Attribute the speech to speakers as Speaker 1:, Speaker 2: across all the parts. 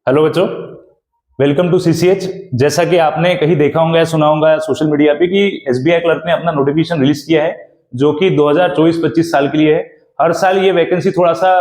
Speaker 1: Hello बच्चों, welcome to CCH. जैसा कि आपने कहीं देखा होगा या सुना होगा सोशल मीडिया पे कि एसबीआई क्लर्क ने अपना नोटिफिकेशन रिलीज किया है जो कि 2024-25 साल के लिए है। हर साल ये वैकेंसी थोड़ा सा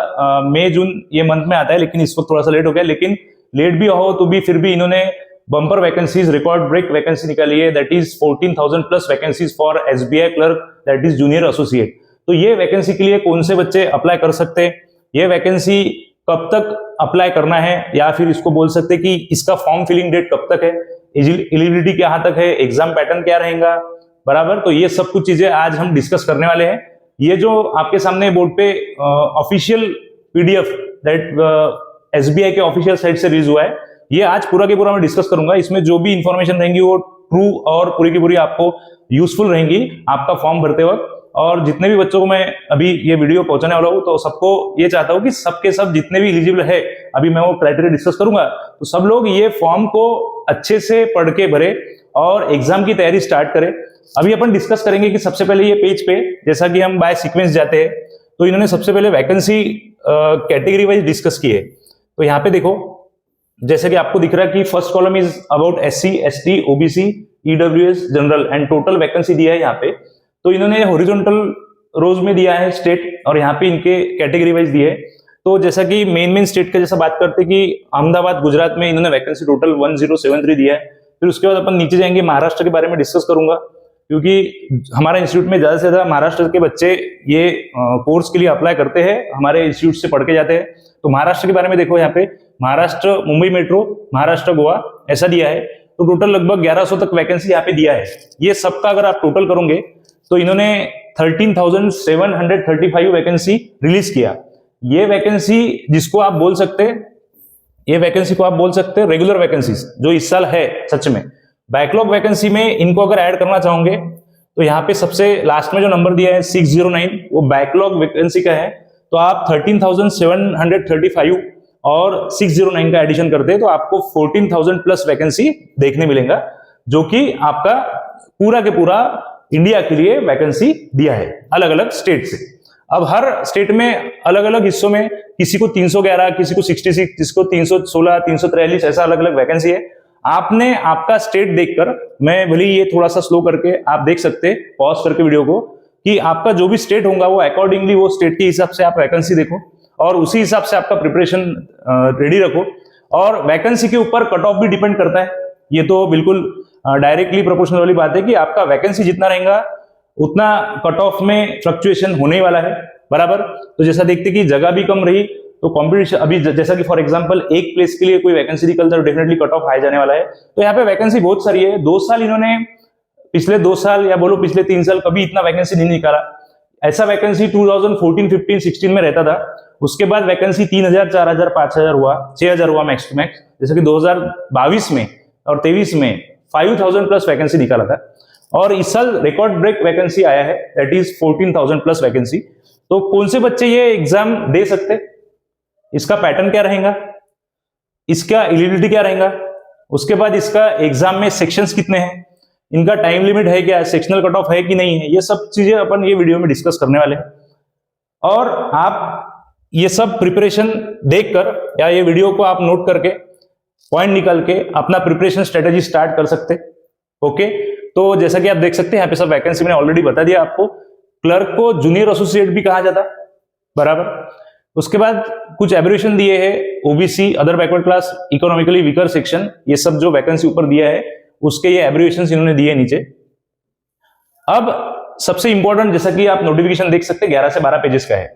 Speaker 1: मई जून ये मंथ में आता है, लेकिन इस वक्त थोड़ा सा लेट हो गया। लेकिन लेट भी हो तो भी फिर भी इन्होंने bumper vacancies, record break vacancy निकाली है, that is 14,000 plus vacancies for SBI clerk, that is junior associate. तो ये वैकेंसी के लिए कौन से बच्चे अप्लाई कर सकते हैं, ये वैकेंसी कब तक अप्लाई करना है, या फिर इसको बोल सकते हैं कि इसका फॉर्म फिलिंग डेट कब तक है, एलिजिबिलिटी कहां तक है, एग्जाम पैटर्न क्या रहेगा, बराबर। तो ये सब कुछ चीजें आज हम डिस्कस करने वाले हैं। ये जो आपके सामने बोर्ड पे ऑफिशियल पीडीएफ दैट एसबीआई के ऑफिशियल साइट से रिलीज हुआ है, ये आज पूरा के पूरा मैं डिस्कस करूंगा। इसमें जो भी इंफॉर्मेशन रहेंगी वो ट्रू और पूरी की पूरी आपको यूजफुल रहेंगी आपका फॉर्म भरते वक्त। और जितने भी बच्चों को मैं अभी ये वीडियो पहुंचाने वाला हूं, तो सबको ये चाहता हूं कि सबके सब जितने भी एलिजिबल है, अभी मैं वो क्राइटेरिया डिस्कस करूंगा, तो सब लोग ये फॉर्म को अच्छे से पढ़ के भरे और एग्जाम की तैयारी स्टार्ट करें। अभी अपन डिस्कस करेंगे कि सबसे पहले ये पेज पे, जैसा कि हम बाय सीक्वेंस जाते हैं, तो इन्होंने सबसे पहले वैकेंसी कैटेगरी वाइज डिस्कस की है। तो यहाँ पे देखो, जैसे कि आपको दिख रहा है कि first column is about SC, ST, OBC, EWS, general and total vacancy दिया है यहाँ पे। तो इन्होंने हॉरिजॉन्टल रोज में दिया है स्टेट, और यहाँ पे इनके कैटेगरी वाइज दिए है। तो जैसा कि मेन स्टेट का जैसा बात करते हैं कि अहमदाबाद, गुजरात में इन्होंने वैकेंसी टोटल 1073 दिया है। फिर उसके बाद अपन नीचे जाएंगे, महाराष्ट्र के बारे में डिस्कस करूंगा, क्योंकि हमारे इंस्टीट्यूट में ज्यादा से ज्यादा महाराष्ट्र के बच्चे ये कोर्स के लिए अप्लाई करते हैं, हमारे इंस्टीट्यूट से पढ़ के जाते हैं। तो महाराष्ट्र के बारे में देखो, यहाँ पे महाराष्ट्र, मुंबई मेट्रो, महाराष्ट्र, गोवा ऐसा दिया है। तो टोटल लगभग 1100 तक वैकेंसी यहाँ पे दिया है। ये सबका अगर आप टोटल करोगे तो इन्होंने 13,735 वैकेंसी रिलीज किया। ये वैकेंसी जिसको आप बोल सकते हैं, ये वैकेंसी को आप बोल सकते हैं रेगुलर वैकेंसीज, जो इस साल है सच में। बैकलॉग वैकेंसी में इनको अगर ऐड करना चाहोगे तो यहाँ पे सबसे लास्ट में जो नंबर दिया है 609, वो बैकलॉग वैकेंसी का है। तो आप 13,735 और 609 का एडिशन करते हैं तो आपको 14,000 प्लस वैकेंसी देखने मिलेगा, जो कि आपका पूरा के पूरा इंडिया के लिए वैकेंसी दिया है अलग अलग स्टेट से। अब हर स्टेट में अलग अलग हिस्सों में किसी को 311, किसी को 66, किसी को 316, 343, ऐसा अलग अलग वैकेंसी है। आपने आपका स्टेट देखकर, मैं भले ये थोड़ा सा स्लो करके आप देख सकते हैं पॉज करके वीडियो को, कि आपका जो भी स्टेट होगा वो अकॉर्डिंगली वो स्टेट के हिसाब से आप वैकेंसी देखो और उसी हिसाब से आपका प्रिपरेशन रेडी रखो। और वैकेंसी के ऊपर कट ऑफ भी डिपेंड करता है। ये तो बिल्कुल डायरेक्टली प्रोपोर्शनल वाली बात है कि आपका वैकेंसी जितना रहेगा उतना कट ऑफ में फ्लक्चुएशन होने वाला है, बराबर। तो जैसा देखते कि जगह भी कम रही तो कंपटीशन, अभी जैसा कि फॉर एग्जांपल एक प्लेस के लिए कोई वैकेंसी निकलता है तो डेफिनेटली कट ऑफ हाई जाने वाला है। तो यहाँ पे वैकेंसी बहुत सारी है। 2 साल इन्होंने, पिछले 2 साल या बोलो पिछले 3 साल कभी इतना वैकेंसी नहीं निकाला। ऐसा वैकेंसी 2014, 15, 16 में रहता था। उसके बाद वैकेंसी 3,000, 4,000, 5,000 हुआ, 6,000 हुआ मैक्स टू मैक्स। जैसे कि 2022 में और 23 में 5,000 प्लस वैकेंसी निकाला था, और इस साल रिकॉर्ड ब्रेक वैकेंसी आया है, दैट इज 14,000 प्लस वैकेंसी। तो कौन से बच्चे ये एग्जाम दे सकते, इसका पैटर्न क्या रहेगा, इसका एलिजिबिलिटी क्या रहेगा, उसके बाद इसका एग्जाम में सेक्शंस कितने हैं, इनका टाइम लिमिट है क्या, सेक्शनल कट ऑफ है कि नहीं है, ये सब चीजें अपन ये वीडियो में डिस्कस करने वाले हैं। और आप ये सब प्रिपरेशन देखकर या ये वीडियो को आप नोट करके पॉइंट निकाल के अपना प्रिपरेशन स्ट्रेटेजी स्टार्ट कर सकते। ओके, तो जैसा कि आप देख सकते हैं यहाँ पे सब वैकेंसी मैंने ऑलरेडी बता दिया आपको। क्लर्क को जूनियर एसोसिएट भी कहा जाता, बराबर। उसके बाद कुछ एब्रिविएशन दिए हैं, OBC, other backward class, economically weaker section, ये सब जो वैकेंसी ऊपर दिया है उसके ये एब्रिविएशन इन्होंने दिए नीचे। अब सबसे इंपॉर्टेंट, जैसा कि आप नोटिफिकेशन देख सकते हैं 11 से 12 पेजेस का है।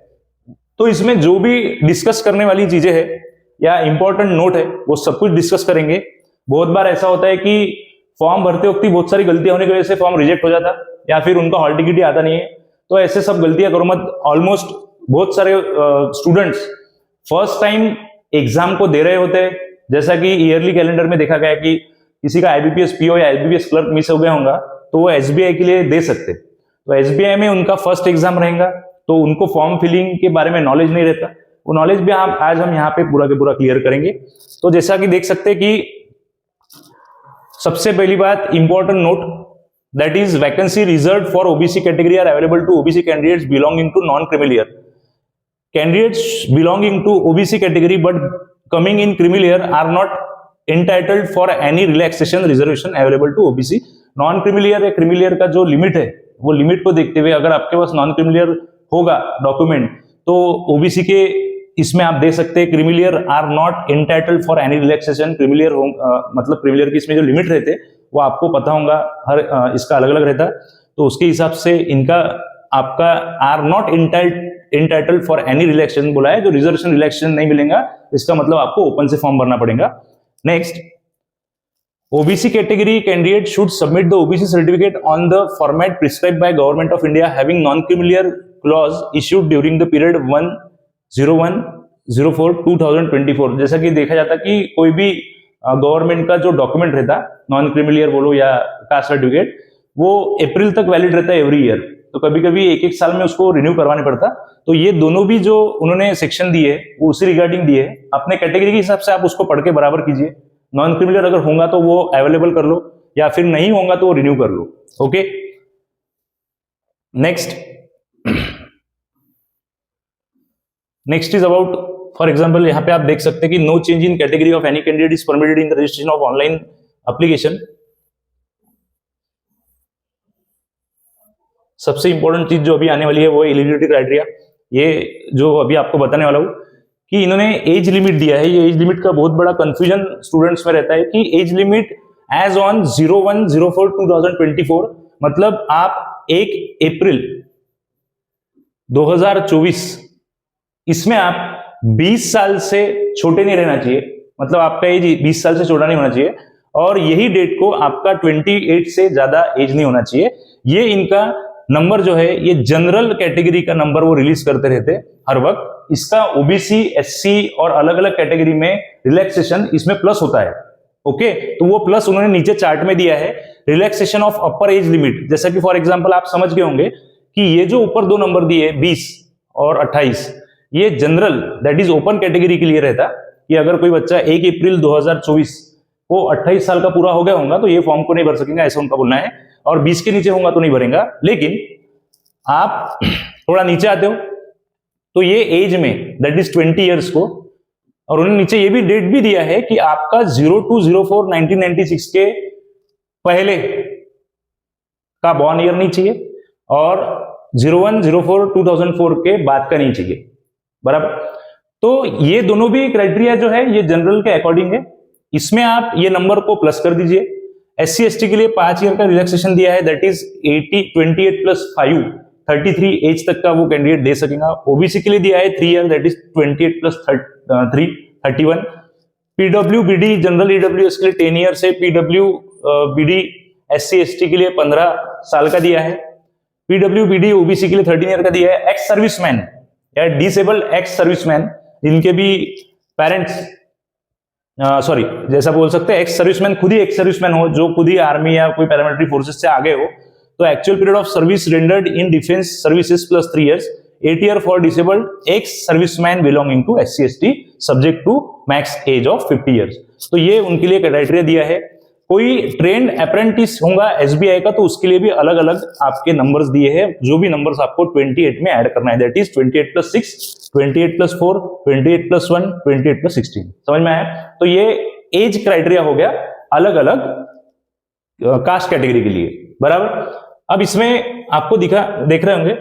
Speaker 1: तो इसमें जो भी डिस्कस करने वाली चीजें है या इंपॉर्टेंट नोट है वो सब कुछ डिस्कस करेंगे। बहुत बार ऐसा होता है कि फॉर्म भरते वक्त ही बहुत सारी गलतियां होने की वजह से फॉर्म रिजेक्ट हो जाता, या फिर उनका हॉल टिकट ही आता नहीं है। तो ऐसे सब गलतियां करो मत। ऑलमोस्ट बहुत सारे स्टूडेंट्स फर्स्ट टाइम एग्जाम को दे रहे होते हैं। जैसा कि ईयरली कैलेंडर में देखा गया कि किसी का आईबीपीएस पीओ या आईबीपीएस क्लर्क मिस हो गया होगा तो वो एसबीआई के लिए दे सकते। तो एसबीआई में उनका फर्स्ट एग्जाम रहेगा, तो उनको फॉर्म फिलिंग के बारे में नॉलेज नहीं रहता। वो नॉलेज भी आज हम यहाँ पे पूरा के पूरा क्लियर करेंगे। तो जैसा कि देख सकते हैं कि सबसे पहली बात, important note, that is vacancy reserve for OBC category are available to OBC candidates belonging to non criminal year. Candidates belonging to OBC category but coming in creamy layer are not entitled for any relaxation reservation available to OBC. Non creamy layer या creamy layer का जो limit है, वो limit को देखते हुए अगर आपके पास नॉन क्रीमी लेयर होगा डॉक्यूमेंट, तो ओबीसी के इसमें आप दे सकते हैं creamy layer are not entitled for any relaxation. Creamy layer मतलब क्रीमी लेयर की इसमें जो लिमिट रहते वो आपको पता होगा, हर इसका अलग अलग रहता, तो उसके हिसाब से इनका आपका are not entitled for any relaxation बोला है. जो रिजर्वेशन रिलैक्सेशन नहीं मिलेगा, इसका मतलब आपको ओपन से फॉर्म भरना पड़ेगा. Next, OBC category candidate should submit the OBC certificate on the format prescribed by Government of India having non-creamy layer clause issued during the period 1/01/04/2024. जैसा कि देखा जाता कि कोई भी गवर्नमेंट का जो डॉक्यूमेंट रहता, नॉन क्रीमी लेयर बोलो या कास्ट सर्टिफिकेट, वो अप्रैल तक वैलिड रहता है एवरी ईयर. तो कभी कभी एक एक साल में उसको रिन्यू करवाने पड़ता. तो ये दोनों भी जो उन्होंने सेक्शन दिए वो उसी रिगार्डिंग दिए. अपने कैटेगरी के हिसाब से आप उसको पढ़ के बराबर कीजिए. नॉन क्रीमी लेयर अगर होगा तो वो अवेलेबल कर लो, या फिर नहीं होगा तो वो रिन्यू कर लो. Okay, next is about, for example यहां पे आप देख सकते हैं कि no change in category of any candidate is permitted in the registration of online application. सबसे इंपॉर्टेंट चीज जो अभी आने वाली है वो एलिजिबिलिटी क्राइटेरिया. ये जो अभी आपको बताने वाला हूं कि इन्होंने एज लिमिट दिया है. ये एज लिमिट का बहुत बड़ा कंफ्यूजन स्टूडेंट्स में रहता है कि एज लिमिट एज ऑन 01/04/2024, मतलब आप 1 अप्रैल 2024 इसमें आप 20 साल से छोटे नहीं रहना चाहिए, मतलब आपका एज 20 साल से छोटा नहीं होना चाहिए, और यही डेट को आपका 28 से ज्यादा एज नहीं होना चाहिए. ये इनका नंबर जो है, ये जनरल कैटेगरी का नंबर वो रिलीज करते रहते हर वक्त. इसका ओबीसी, एससी और अलग अलग कैटेगरी में रिलैक्सेशन इसमें प्लस होता है. ओके, तो वो प्लस उन्होंने नीचे चार्ट में दिया है, relaxation of upper age limit. जैसा कि फॉर एग्जांपल आप समझ गए होंगे कि ये जो ऊपर दो नंबर दिए 20 और 28, ये general that is open category के लिए रहता कि अगर कोई बच्चा 1 अप्रैल 2024 को 28 साल का पूरा हो गया होगा तो ये फॉर्म को नहीं भर सकेगा, ऐसा उनका बोलना है. और 20 के नीचे होगा तो नहीं भरेगा. लेकिन आप थोड़ा नीचे आते हो तो ये एज में दैट इज 20 इयर्स को, और उन्होंने नीचे ये भी डेट भी दिया है कि आपका 02/04/1996 के पहले का बॉर्न ईयर नहीं चाहिए और 01/04/2004 के बाद का नहीं चाहिए. बराबर. तो ये दोनों भी क्राइटेरिया जो है ये जनरल के अकॉर्डिंग है. इसमें आप ये नंबर को प्लस कर दीजिए. एससी एसटी के लिए 5 ईयर का रिलैक्सेशन दिया है, दैट इज 28 + 5 33 एज तक का वो कैंडिडेट दे सकेगा. ओबीसी के लिए दिया है 3 year, that is 28 + 3 31. PWBD general EWS के लिए 10 ईयर से, पीडब्ल्यूबीडी एससी एसटी के लिए 15 साल का दिया है. पीडब्ल्यूबीडी ओबीसी के लिए 13 ईयर का दिया है. एक्स सर्विसमैन या डिसेबल्ड एक्स सर्विसमैन जिनके भी पेरेंट्स सॉरी जैसा बोल सकते हैं एक्स सर्विसमैन खुद ही एक्स सर्विसमैन हो, जो खुद ही आर्मी या कोई पैरामिलिट्री फोर्सेस से आगे हो, तो actual period of service rendered in defence services + 3 years, 8 year for disabled ex serviceman belonging to SC ST subject to max age of 50 years. तो ये उनके लिए क्राइटेरिया दिया है. कोई ट्रेंड अप्रेंटिस होगा एसबीआई का तो उसके लिए भी अलग अलग आपके नंबर्स दिए हैं, जो भी नंबर्स आपको 28 में ऐड करना है, दैट इज 28 + 6, 28 + 4, 28 + 1, 28 + 16. समझ में आया? तो ये एज क्राइटेरिया हो गया अलग अलग कास्ट कैटेगरी के लिए. बराबर. अब इसमें आपको देख रहे होंगे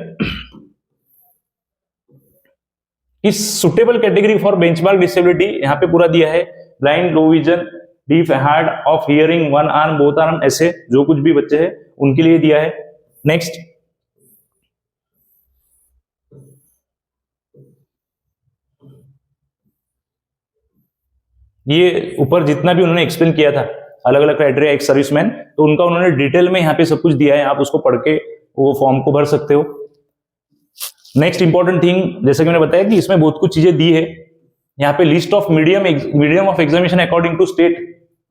Speaker 1: कि suitable category for benchmark disability यहां पे पूरा दिया है. Blind, low vision, deaf, hard of hearing, 1 arm, both arm, ऐसे जो कुछ भी बच्चे हैं उनके लिए दिया है. नेक्स्ट, ये ऊपर जितना भी उन्होंने एक्सप्लेन किया था अलग अलग क्राइटेरिया एक सर्विसमैन, तो उनका उन्होंने डिटेल में यहाँ पे सब कुछ दिया है. आप उसको पढ़ के वो फॉर्म को भर सकते हो. नेक्स्ट इंपॉर्टेंट थिंग, जैसे कि मैंने बताया कि इसमें बहुत कुछ चीजें दी है. यहाँ पे list of medium of examination according to state.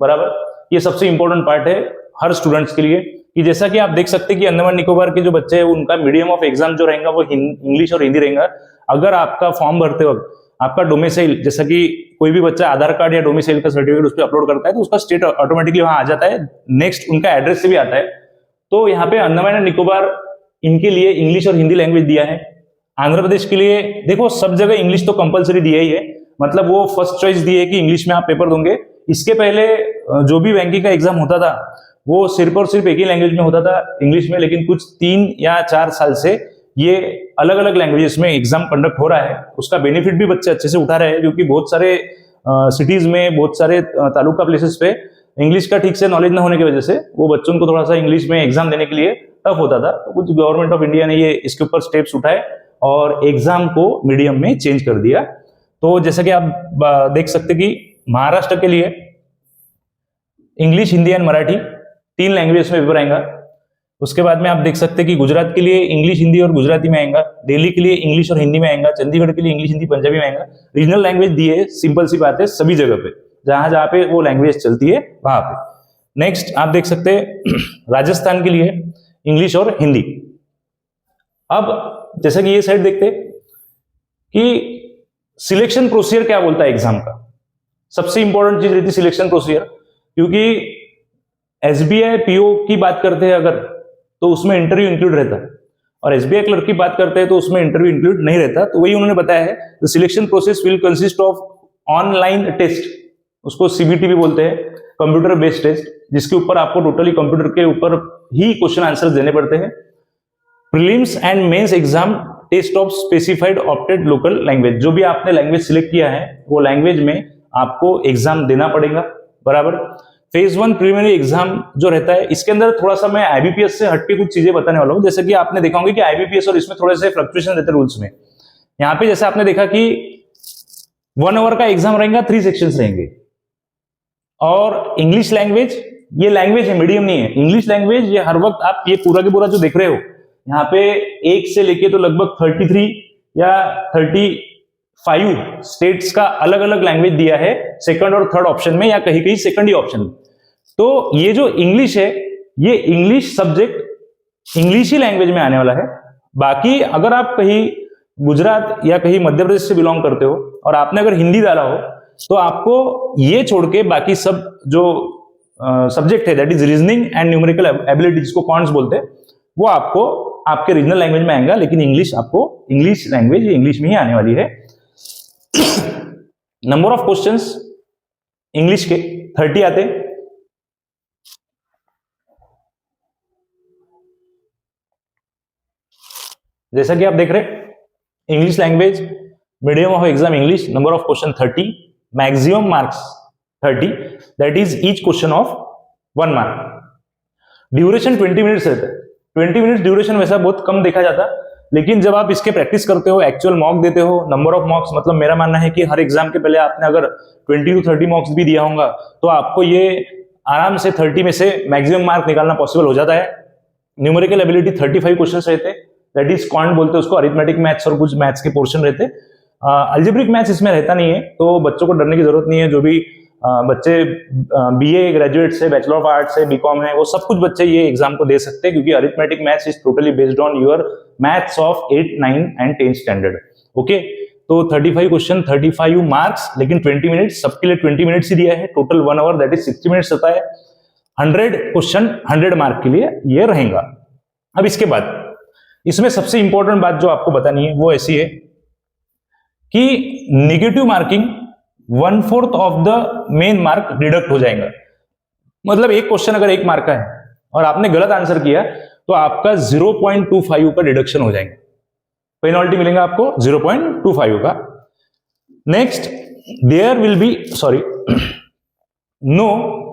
Speaker 1: बराबर. ये सबसे इंपॉर्टेंट पार्ट है हर स्टूडेंट्स के लिए कि जैसा कि आप देख सकते हैं कि अंडमान निकोबार के जो बच्चे हैं उनका मीडियम ऑफ एग्जाम जो रहेगा वो इंग्लिश और हिंदी रहेगा. अगर आपका फॉर्म भरते वक्त आपका डोमिसाइल, जैसा कि कोई भी बच्चा आधार कार्ड या डोमिसाइल का सर्टिफिकेट उस पर अपलोड करता है तो उसका स्टेट ऑटोमेटिकली वहां आ जाता है. नेक्स्ट उनका एड्रेस से भी आता है. तो यहाँ पे अंडमान एंड निकोबार इनके लिए इंग्लिश और हिंदी लैंग्वेज दिया है. आंध्र प्रदेश के लिए देखो सब जगह इंग्लिश तो कंपलसरी दिया ही है, मतलब वो फर्स्ट चॉइस दी है कि इंग्लिश में आप पेपर दोगे। इसके पहले जो भी बैंकिंग का एग्जाम होता था वो सिर्फ और सिर्फ एक ही लैंग्वेज में होता था, इंग्लिश में, लेकिन कुछ 3 या 4 साल से ये अलग अलग लैंग्वेजेस में एग्जाम कंडक्ट हो रहा है। उसका बेनिफिट भी बच्चे अच्छे से उठा रहे हैं, क्योंकि बहुत सारे सिटीज में, बहुत सारे तालुका प्लेसेस पे इंग्लिश का ठीक से नॉलेज न होने की वजह से वो बच्चों को थोड़ा सा इंग्लिश में एग्जाम देने के लिए टफ होता था। तो कुछ गवर्नमेंट ऑफ इंडिया ने ये इसके ऊपर स्टेप्स उठाए और एग्जाम को मीडियम में चेंज कर दिया। तो जैसा कि आप देख सकते कि महाराष्ट्र के लिए English, Hindi and Marathi 3 language में पेपर आएगा। उसके बाद में आप देख सकते हैं कि गुजरात के लिए इंग्लिश, हिंदी और गुजराती में आएगा। दिल्ली के लिए इंग्लिश और हिंदी में आएगा। चंडीगढ़ के लिए इंग्लिश, हिंदी, पंजाबी में आएगा। रीजनल लैंग्वेज दी है, सिंपल सी बात है, सभी जगह पे जहां जहां पे वो लैंग्वेज चलती है वहां पे। नेक्स्ट आप देख सकते हैं राजस्थान के लिए इंग्लिश और हिंदी। अब जैसा कि ये साइड देखते कि सिलेक्शन प्रोसीजर क्या बोलता है एग्जाम का। सबसे इंपॉर्टेंट चीज रहती है सिलेक्शन प्रोसीजर, क्योंकि एसबीआई पीओ की बात करते हैं अगर, तो उसमें इंटरव्यू इंक्लूड रहता है, और एसबीआई क्लर्क की बात करते हैं तो उसमें इंटरव्यू इंक्लूड नहीं रहता। तो वही उन्होंने बताया है, the selection process will consist of online test, उसको सीबीटी भी बोलते हैं, कंप्यूटर बेस्ड टेस्ट, जिसके ऊपर आपको टोटली कंप्यूटर के ऊपर ही क्वेश्चन आंसर देने पड़ते हैं। Prelims and mains exam test of specified opted local language, जो भी आपने लैंग्वेज सिलेक्ट किया है वो लैंग्वेज में आपको एग्जाम देना पड़ेगा, बराबर। फेज 1 प्रीलिमिनरी एग्जाम जो रहता है, इसके अंदर थोड़ा सा मैं आईबीपीएस से हटके कुछ चीजें बताने वाला हूं। जैसे कि आपने देखा होगा कि आईबीपीएस और इसमें थोड़े से फ्लक्चुएशन रहते हैं रूल्स में। यहाँ पे जैसे आपने देखा कि 1 आवर का एग्जाम रहेगा, 3 सेक्शंस रहेंगे। और इंग्लिश लैंग्वेज, ये लैंग्वेज है, मीडियम नहीं है। इंग्लिश लैंग्वेज ये हर वक्त आप ये पूरा के पूरा जो देख रहे हो यहाँ पे 1 से लेके तो लगभग 33 या 35 स्टेट्स का अलग अलग लैंग्वेज दिया है सेकंड और थर्ड ऑप्शन में, या कहीं कहीं सेकंड ही ऑप्शन में। तो ये जो इंग्लिश है, ये इंग्लिश सब्जेक्ट इंग्लिश ही लैंग्वेज में आने वाला है। बाकी अगर आप कहीं गुजरात या कहीं मध्य प्रदेश से बिलोंग करते हो और आपने अगर हिंदी डाला हो, तो आपको ये छोड़ के बाकी सब जो सब्जेक्ट है, that is reasoning and numerical ability, जिसको क्वांट्स बोलते हैं, वो आपको आपके रीजनल लैंग्वेज में आएगा। लेकिन इंग्लिश आपको इंग्लिश लैंग्वेज इंग्लिश में ही आने वाली है। नंबर ऑफ क्वेश्चंस इंग्लिश के 30 आते हैं। जैसा कि आप देख रहे हैं, English language, medium of exam English, number of question 30, maximum marks 30, that is each question of 1 mark. Duration 20 minutes रहता है। 20 मिनट्स ड्यूरेशन वैसा बहुत कम देखा जाता, लेकिन जब आप इसके प्रैक्टिस करते हो, एक्चुअल मॉक देते हो, नंबर ऑफ मॉक्स, मतलब मेरा मानना है कि हर एग्जाम के पहले आपने अगर 20 to 30 मॉक्स भी दिया होगा, तो आपको ये आराम से 30 में से मैक्सिमम मार्क निकालना पॉसिबल हो जाता है। न्यूमेरिकल एबिलिटी 35 क्वेश्चन रहते हैं, दैट इज क्वांट बोलते हैं उसको, अरिथमेटिक मैथ्स और कुछ मैथ्स के पोर्शन रहते हैं। अलजेब्रिक मैथ्स इसमें रहता नहीं है, तो बच्चों को डरने की जरूरत नहीं है। जो भी बच्चे बीए ग्रेजुएट से, बैचलर ऑफ आर्ट्स से, बीकॉम है, वो सब कुछ बच्चे ये एग्जाम को दे सकते हैं, क्योंकि arithmetic maths is totally based on your maths of 8, 9 and 10 standard. Okay, तो 35 क्वेश्चन, 35 मार्क्स, लेकिन 20 मिनट्स, सबके लिए 20 मिनट्स ही दिया है। Total 1 hour that is 60 minutes होता है। 100 क्वेश्चन 100 मार्क के लिए ये रहेगा। अब इसके बाद इसमें सबसे इंपॉर्टेंट बात जो आपको बतानी है वो ऐसी है कि negative marking 1/4 of the main mark deduct हो जाएगा। मतलब एक क्वेश्चन अगर 1 मार्क का है और आपने गलत आंसर किया, तो आपका 0.25 का डिडक्शन हो जाएगा, पेनल्टी मिलेगा आपको 0.25 का। Next, there will be no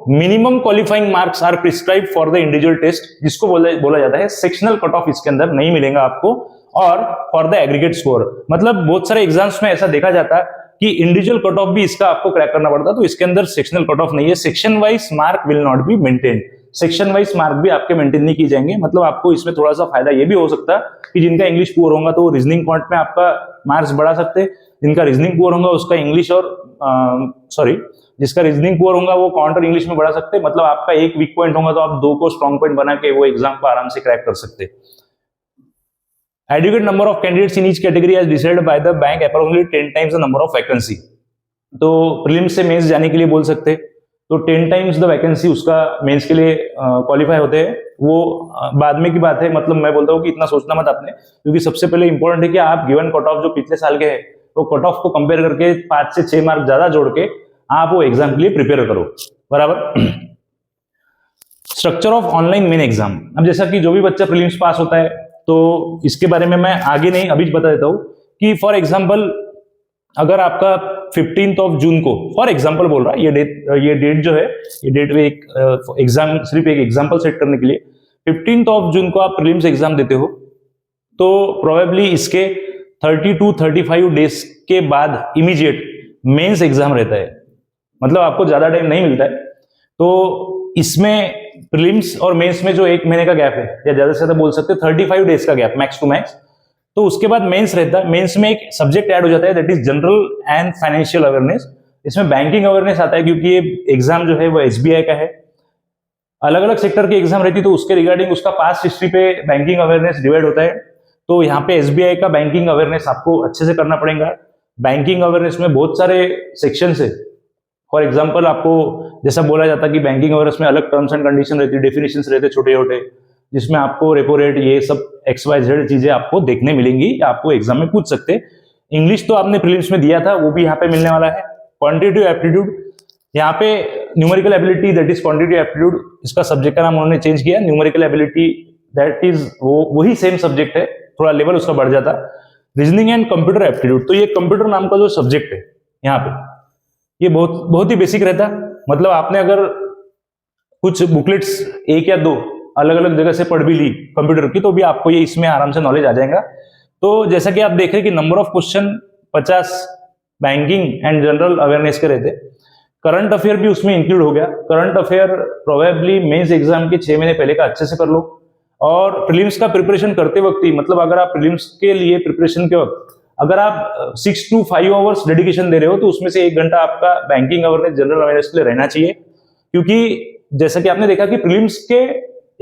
Speaker 1: minimum qualifying marks are prescribe for the individual test, जिसको बोला जाता है सेक्शनल कट ऑफ, इसके अंदर नहीं मिलेगा आपको। और फॉर द एग्रीगेट स्कोर, मतलब बहुत सारे एग्जाम्स में ऐसा देखा जाता है कि इंडिविजुअल कट ऑफ भी इसका आपको क्रैक करना पड़ता है, तो इसके अंदर सेक्शनल कट ऑफ नहीं है। Section wise mark will not be maintain, section wise mark भी आपके मेंटेन नहीं की जाएंगे। मतलब आपको इसमें थोड़ा सा फायदा ये भी हो सकता है कि जिनका इंग्लिश पुअर होगा तो रीजनिंग पॉइंट में आपका मार्क्स बढ़ा सकते हैं, जिनका रीजनिंग पुअर होगा उसका इंग्लिश और जिसका रीजनिंग पुअर होगा वो काउंटर इंग्लिश में बढ़ा सकते हैं। मतलब आपका एक वीक पॉइंट होगा तो आप 2 को स्ट्रॉन्ग पॉइंट बना के वो एग्जाम को आराम से क्रैक कर सकते हैं। Adequate number of candidates in each category as decided by the bank approximately 10 times the number of vacancy। तो प्रीलिम्स से मेंस जाने के लिए बोल सकते हैं, तो 10 टाइम्स द वैकेंसी उसका मेंस के लिए क्वालिफाई होते हैं। वो बाद में की बात है, मतलब मैं बोलता हूँ कि इतना सोचना मत आपने, क्योंकि सबसे पहले इंपॉर्टेंट है कि आप गिवन कट ऑफ जो पिछले साल के है वो कट ऑफ को कंपेयर करके 5 से 6 मार्क ज्यादा जोड़ के आप वो एग्जाम के लिए प्रिपेयर करो, बराबर। Structure of online main exam. अब जैसा कि जो भी बच्चा प्रीलिम्स पास होता है तो इसके बारे में मैं आगे नहीं अभी बता देता हूं कि फॉर एग्जांपल अगर आपका 15 ऑफ जून को, फॉर एग्जांपल बोल रहा है, ये डेट जो है, ये डेट में एक एग्जाम, सिर्फ एक एग्जांपल सेट करने के लिए 15 ऑफ जून को आप प्रीलिम्स एग्जाम देते हो तो प्रोबेबली इसके 30 to 35 डेज के बाद इमीडिएट मेंस एग्जाम रहता है, मतलब आपको ज्यादा टाइम नहीं मिलता है। तो इसमें प्रीलिम्स और मेंस में जो 1 महीने का गैप है, या ज्यादा से ज्यादा बोल सकते हैं 35 डेज का गैप मैक्स टू मैक्स, तो उसके बाद मेंस रहता है। मेंस में एक सब्जेक्ट ऐड हो जाता है, that is general and financial awareness. इसमें बैंकिंग अवेयरनेस आता है क्योंकि ये एग्जाम जो है वो एसबीआई का है। अलग अलग सेक्टर की एग्जाम रहती है तो उसके रिगार्डिंग उसका पास्ट हिस्ट्री पे बैंकिंग अवेयरनेस डिवाइड होता है। तो यहाँ पे एसबीआई का बैंकिंग अवेयरनेस आपको अच्छे से करना पड़ेगा। बैंकिंग अवेयरनेस में बहुत सारे सेक्शंस है। फॉर एग्जांपल आपको जैसा बोला जाता है कि बैंकिंग अवेयरनेस में अलग टर्म्स एंड कंडीशन रहती है, डेफिनेशंस रहते छोटे छोटे, जिसमें आपको रेपो रेट, ये सब XYZ चीजें आपको देखने मिलेंगी, आपको एग्जाम में पूछ सकते। इंग्लिश तो आपने प्रीलिम्स में दिया था, वो भी यहाँ पे मिलने वाला है। क्वांटिटेटिव एप्टीट्यूड, यहाँ पे numerical ability, that is quantitative aptitude, इसका सब्जेक्ट का नाम उन्होंने चेंज किया। न्यूमेरिकल एबिलिटी दैट इज वही सेम सब्जेक्ट है, थोड़ा लेवल उसका बढ़ जाता। रीजनिंग एंड कंप्यूटर एप्टीट्यूड, तो ये कंप्यूटर नाम का जो सब्जेक्ट है यहाँ पे, ये बहुत ही बेसिक रहता। मतलब आपने अगर कुछ बुकलेट्स 1 या 2 अलग अलग जगह से पढ़ भी ली कंप्यूटर की, तो भी आपको ये इसमें आराम से नॉलेज आ जाएगा। तो जैसा कि आप देख रहे हैं कि number of question 50 banking and general awareness के रहते। करंट अफेयर भी उसमें इंक्लूड हो गया। Current affair probably mains exam के 6 महीने पहले का अच्छे से कर लो, और प्रीलिम्स का प्रिपरेशन करते वक्त ही, मतलब अगर आप प्रीलिम्स के लिए प्रिपरेशन के वक्त अगर आप 6 to 5 आवर्स डेडिकेशन दे रहे हो तो उसमें से 1 घंटा आपका बैंकिंग अवेयरनेस, जनरल अवेयरनेस के लिए रहना चाहिए। क्योंकि जैसा कि आपने देखा कि प्रीलिम्स के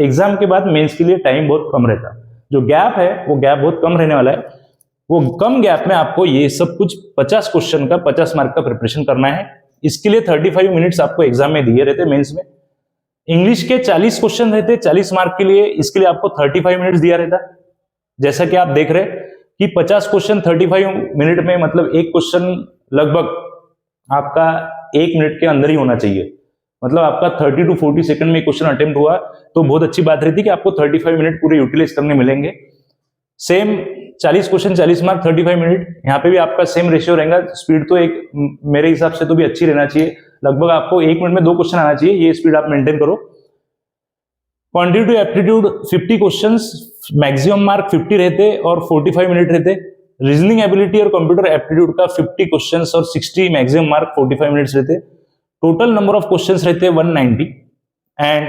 Speaker 1: एग्जाम के बाद मेंस के लिए टाइम बहुत कम रहता, जो गैप है वो गैप बहुत कम रहने वाला है। वो कम गैप में आपको ये सब कुछ 50 क्वेश्चन का 50 मार्क का प्रिपरेशन करना है। इसके लिए 35 मिनट्स आपको एग्जाम में दिए रहते मेंस में। इंग्लिश के 40 क्वेश्चन रहते 40 मार्क के लिए, इसके लिए आपको 35 मिनट्स दिया रहता। जैसा कि आप देख रहे कि 50 क्वेश्चन 35 मिनट में, मतलब एक क्वेश्चन लगभग आपका 1 मिनट के अंदर ही होना चाहिए। मतलब आपका 30 to 40 सेकंड में क्वेश्चन अटेम्प्ट हुआ तो बहुत अच्छी बात रहती कि आपको 35 मिनट पूरे यूटिलाइज करने मिलेंगे। सेम 40 क्वेश्चन 40 मार्क 35 मिनट, यहाँ पे भी आपका सेम रेशियो रहेगा। स्पीड तो एक मेरे हिसाब से तो भी अच्छी रहना चाहिए, लगभग आपको 1 मिनट में 2 क्वेश्चन आना चाहिए, ये स्पीड आप मेंटेन करो। Quantitative aptitude 50 questions, maximum mark 50 रहते और 45 मिनट रहते। रीजनिंग एबिलिटी और कंप्यूटर एप्टीट्यूड का 50 क्वेश्चंस और 60 मैक्सिमम मार्क 45 मिनट्स रहते। टोटल नंबर ऑफ क्वेश्चंस रहते 190 एंड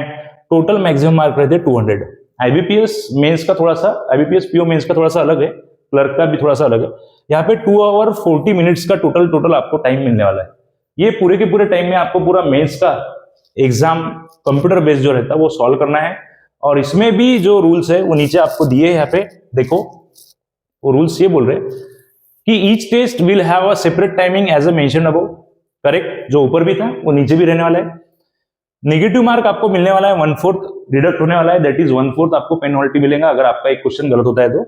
Speaker 1: टोटल मैक्सिमम मार्क रहते 200। आईबीपीएस मेंस का थोड़ा सा, आईबीपीएस पीओ मेंस का थोड़ा सा अलग है, क्लर्क का भी थोड़ा सा अलग है। यहाँ पे 2 आवर 40 मिनट्स का टोटल आपको टाइम मिलने वाला है। ये पूरे के पूरे टाइम में आपको पूरा मेंस का एग्जाम कंप्यूटर बेस्ड जो रहता है वो सॉल्व करना है। और इसमें भी जो रूल्स है वो नीचे आपको दिए हैं, यहाँ पे देखो। वो रूल्स ये बोल रहे हैं कि each test will have a separate timing as a mention above, correct, जो ऊपर भी था वो नीचे भी रहने वाला है। नेगेटिव मार्क आपको मिलने वाला है 1/4 डिडक्ट होने वाला है, दैट इज 1/4 आपको पेनल्टी मिलेगा अगर आपका एक क्वेश्चन गलत होता है तो।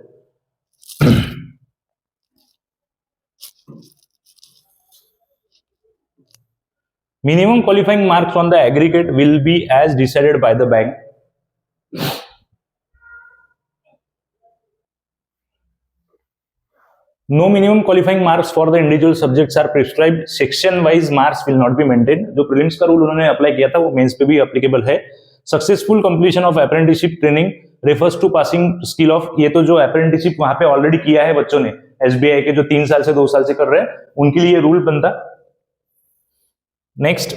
Speaker 1: Minimum qualifying marks on the aggregate will be as decided by the bank. No minimum qualifying marks for the individual subjects are prescribed. Section wise marks will not be maintained. जो prelims का rule उन्होंने apply किया था वो mains पे भी applicable है। Successful completion of apprenticeship training refers to passing skill of, ये तो जो अप्रेंटिसशिप वहां पे ऑलरेडी किया है बच्चों ने, एसबीआई के जो 3 साल से 2 साल से कर रहे हैं, उनके लिए रूल बनता। नेक्स्ट,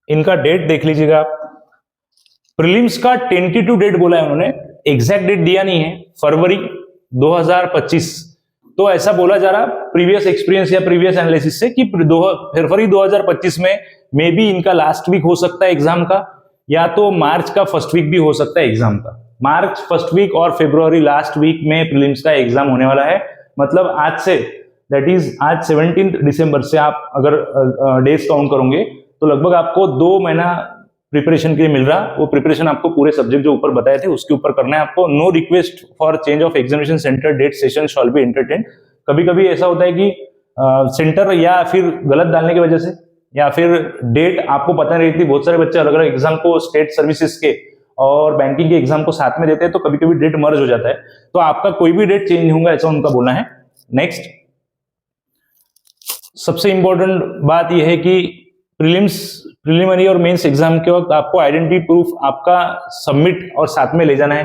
Speaker 1: इनका डेट देख लीजिएगा आप। प्रीलिम्स का टेंटेटिव डेट बोला है उन्होंने, एग्जैक्ट डेट दिया नहीं है, फरवरी 2025। तो ऐसा बोला जा रहा प्रीवियस एक्सपीरियंस या प्रीवियस एनालिसिस से कि फरवरी 2025 में मे बी इनका लास्ट वीक हो सकता है एग्जाम का, या तो मार्च का फर्स्ट वीक भी हो सकता है एग्जाम का। मार्च फर्स्ट वीक और फरवरी लास्ट वीक में प्रीलिम्स का एग्जाम होने वाला है। मतलब आज से, दैट इज आज 17 दिसंबर से आप अगर डेज काउंट करोगे तो लगभग आपको 2 महीना प्रिपरेशन के लिए मिल रहा, वो प्रिपरेशन आपको पूरे सब्जेक्ट जो ऊपर बताए थे उसके ऊपर करना है आपको। No request for change of examination centre date session shall be entertain. कभी कभी ऐसा होता है कि सेंटर या फिर गलत डालने की वजह से या फिर डेट आपको पता नहीं रहती, बहुत सारे बच्चे अलग अलग एग्जाम को स्टेट सर्विसेज के और बैंकिंग के एग्जाम को साथ में देते हैं, तो कभी कभी डेट मर्ज हो जाता है, तो आपका कोई भी डेट चेंज नहीं होगा ऐसा उनका बोलना है। नेक्स्ट सबसे इंपॉर्टेंट बात यह है कि प्रिलिमिनरी और मेंस एग्जाम के वक्त आपको आइडेंटिटी प्रूफ आपका सबमिट और साथ में ले जाना है।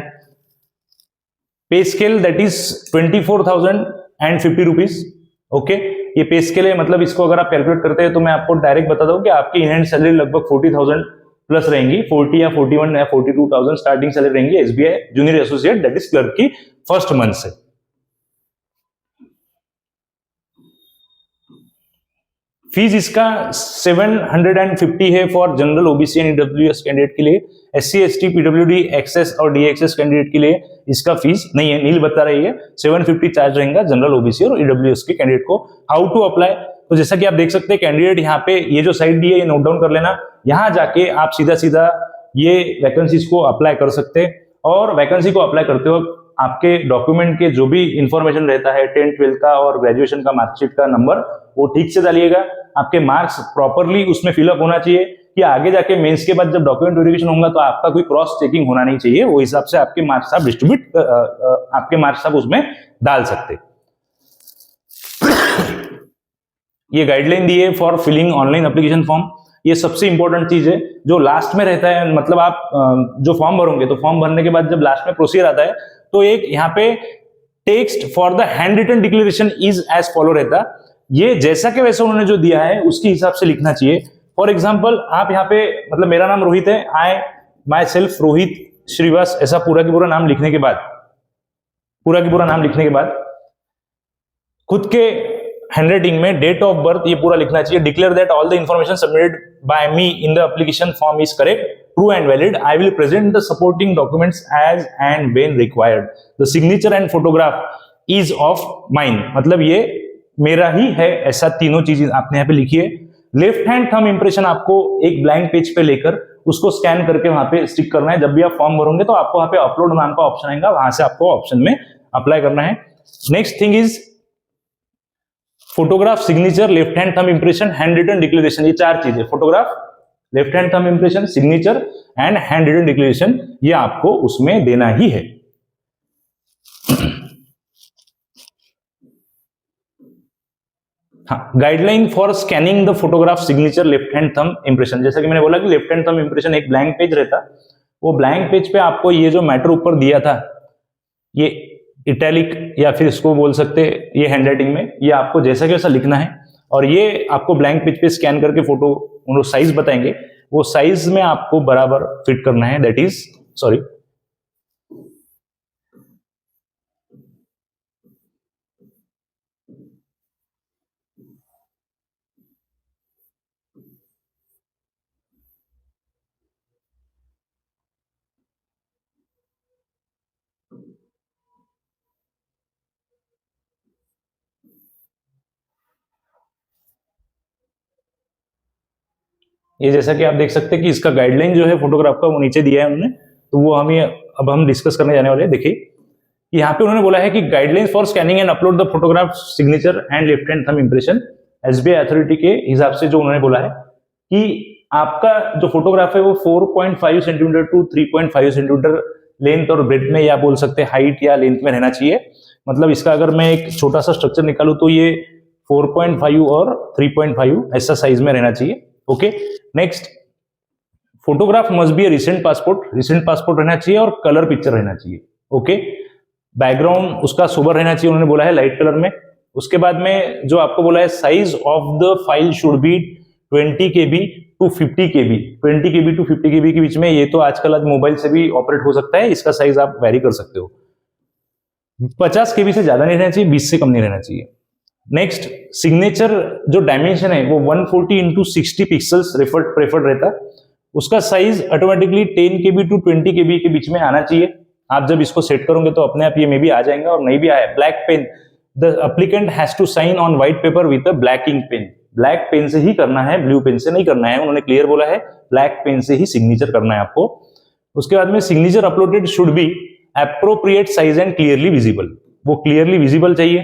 Speaker 1: पे scale that is 24,050 rupees. Okay, ये पे स्केल है, मतलब इसको अगर आप कैलकुलेट करते हैं तो मैं आपको डायरेक्ट बता दूं कि आपकी इन हैंड सैलरी लगभग 40,000 प्लस रहेंगी, 40 या 41 या 42,000 स्टार्टिंग सैलरी रहेंगी SBI junior associate that is clerk की फर्स्ट मंथ से। फीस इसका 750 है for general OBC and EWS candidate के लिए। एससी एसटी पीडब्ल्यूडी एक्सेस और डीएक्सेस कैंडिडेट के लिए इसका फीस नहीं है, नील बता रही है 750 चार्ज रहेगा जनरल ओबीसी और ईडब्ल्यूएस के कैंडिडेट को। हाउ टू अप्लाई, तो जैसा कि आप देख सकते हैं कैंडिडेट यहाँ पे ये जो साइट दी है ये नोट डाउन कर लेना, यहाँ जाके आप सीधा सीधा ये वैकेंसीज को अप्लाई कर सकते हैं। और वैकेंसी को अप्लाई करते वक्त आपके डॉक्यूमेंट के जो भी इंफॉर्मेशन रहता है 10th 12th का और ग्रेजुएशन का मार्कशीट का नंबर वो ठीक से डालिएगा। आपके मार्क्स प्रॉपरली उसमें फिलअप होना चाहिए कि आगे जाके मेंस के बाद जब डॉक्यूमेंट वेरिफिकेशन होगा तो आपका कोई क्रॉस चेकिंग होना नहीं चाहिए, वो हिसाब से आपके मार्क्स आप डिस्ट्रीब्यूट आपके मार्क्स आप उसमें डाल सकते। ये गाइडलाइन दी है for filling online application form. ये सबसे इंपॉर्टेंट चीज है जो लास्ट में रहता है, मतलब आप जो फॉर्म भरोगे तो फॉर्म भरने के बाद जब लास्ट में प्रोसीजर आता है तो एक यहाँ पे text for the hand written declaration is as follow रहता, ये जैसा कि वैसा उन्होंने जो दिया है उसके हिसाब से लिखना चाहिए। फॉर एग्जाम्पल आप यहाँ पे, मतलब मेरा नाम रोहित है, आई माई सेल्फ रोहित श्रीवास, ऐसा पूरा की पूरा नाम लिखने के बाद खुद के हैंडराइटिंग में डेट ऑफ बर्थ ये पूरा लिखना चाहिए। Declare that all the information submitted by me in the application form is correct, true and valid. I will present the supporting documents as and when required. The signature and photograph is of mine, मतलब ये मेरा ही है, ऐसा तीनों चीजें आपने यहाँ पे लिखी है। लेफ्ट हैंड थंब इंप्रेशन आपको एक ब्लैंक पेज पे लेकर उसको स्कैन करके वहां पे स्टिक करना है। जब भी आप फॉर्म भरोगे तो आपको वहां पे अपलोड नाम का ऑप्शन आएगा, वहां से आपको ऑप्शन में अप्लाई करना है। Next thing is photograph, signature, left hand thumb impression, hand written declaration, ये चार चीजें, photograph, left hand thumb impression, signature and hand written declaration, ये आपको उसमें देना ही है। हाँ, guideline for scanning the photograph, signature, left hand thumb impression, जैसा कि मैंने बोला कि लेफ्ट हैंड थंब इंप्रेशन एक ब्लैंक पेज रहता, वो ब्लैंक पेज पे आपको ये जो मैटर ऊपर दिया था, ये इटैलिक या फिर इसको बोल सकते ये हैंडराइटिंग में, ये आपको जैसा कि वैसा लिखना है और ये आपको ब्लैंक पेज पे स्कैन करके फोटो उनको साइज बताएंगे, वो साइज में आपको बराबर फिट करना है, दैट इज सॉरी ये जैसा कि आप देख सकते हैं कि इसका गाइडलाइन जो है फोटोग्राफ का वो नीचे दिया है उन्होंने, तो वो अब हम डिस्कस करने जाने वाले हैं। देखिए यहाँ पे उन्होंने बोला है कि guideline for scanning and upload the photograph, signature and left hand thumb impression, SBI authority के हिसाब से जो उन्होंने बोला है कि आपका जो फोटोग्राफ है वो 4.5 सेंटीमीटर टू 3.5 सेंटीमीटर लेंथ और ब्रेथ में, या बोल सकते हैं हाइट या लेंथ में रहना चाहिए। मतलब इसका अगर मैं एक छोटा सा स्ट्रक्चर निकालूं तो ये 4.5 और 3.5 ऐसा साइज में रहना चाहिए। Okay, next, photograph must be recent passport रहना चाहिए और कलर पिक्चर रहना चाहिए। ओके, बैकग्राउंड उसका सोबर रहना चाहिए, उन्होंने बोला है लाइट कलर में। उसके बाद में जो आपको बोला है size of the file should be 20 KB to 50 KB, 20 KB to 50 KB के बीच में, ये तो आजकल आज मोबाइल से भी ऑपरेट हो सकता है, इसका साइज आप वेरी कर सकते हो। 50 KB से ज्यादा नहीं रहना चाहिए, 20 से कम नहीं रहना चाहिए। नेक्स्ट, सिग्नेचर जो डायमेंशन है वो 140 इंटू 60 पिक्सल्स प्रेफर्ड रहता, उसका size automatically 10 KB to 20 KB के बीच में आना चाहिए। आप जब इसको सेट करोगे तो अपने आप ये में भी आ जाएगा, और नहीं भी आया black pen, the applicant has to sign on white paper with a black ink pen. Black pen से ही करना है, ब्लू पेन से नहीं करना है, उन्होंने क्लियर बोला है ब्लैक पेन से ही सिग्नेचर करना है आपको। उसके बाद में signature uploaded should be appropriate size and clearly visible, वो क्लियरली विजिबल चाहिए।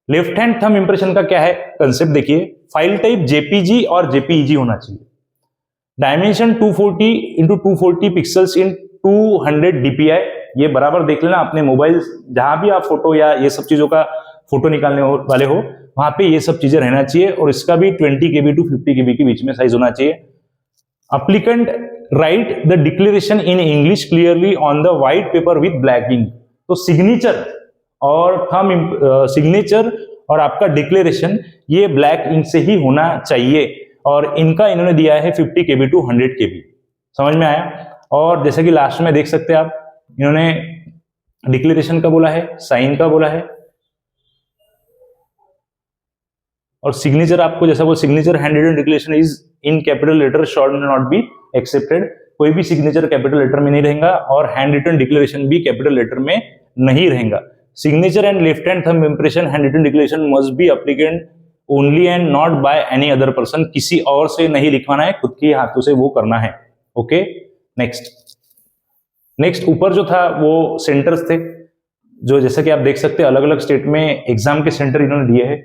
Speaker 1: लेफ्ट हैंड थंब इंप्रेशन का क्या है कंसेप्ट देखिए, फाइल टाइप जेपीजी और जेपीईजी होना चाहिए। Dimension 240 into 240 pixels in 200 DPI, ये बराबर देख लेना अपने मोबाइल, जहां भी आप फोटो या ये सब चीजों का फोटो निकालने वाले हो वहां पे ये सब चीजें रहना चाहिए, और इसका भी 20 KB टू 50 KB के बीच में साइज होना चाहिए। Applicant write the declaration in English clearly on the white paper with black ink, तो सिग्नेचर और थंब सिग्नेचर और आपका डिक्लेरेशन ये ब्लैक इंक से ही होना चाहिए, और इनका इन्होंने दिया है 50 KB टू 100 KB। समझ में आया? और जैसे कि लास्ट में देख सकते हैं आप, इन्होंने डिक्लेरेशन का बोला है, साइन का बोला है, और सिग्नेचर आपको जैसा वो signature hand written declaration is in capital letter shall not be accepted, कोई भी सिग्नेचर कैपिटल लेटर में नहीं रहेगा और हैंड रिटन डिक्लेरेशन भी कैपिटल लेटर में नहीं रहेगा। Signature and left hand thumb impression hand written declaration must be applicant only and not by any other person, किसी और से नहीं लिखवाना है, खुद के हाथों से वो करना है। ओके, नेक्स्ट ऊपर जो था वो सेंटर्स थे, जो जैसा कि आप देख सकते हैं अलग अलग स्टेट में एग्जाम के सेंटर इन्होंने दिए हैं।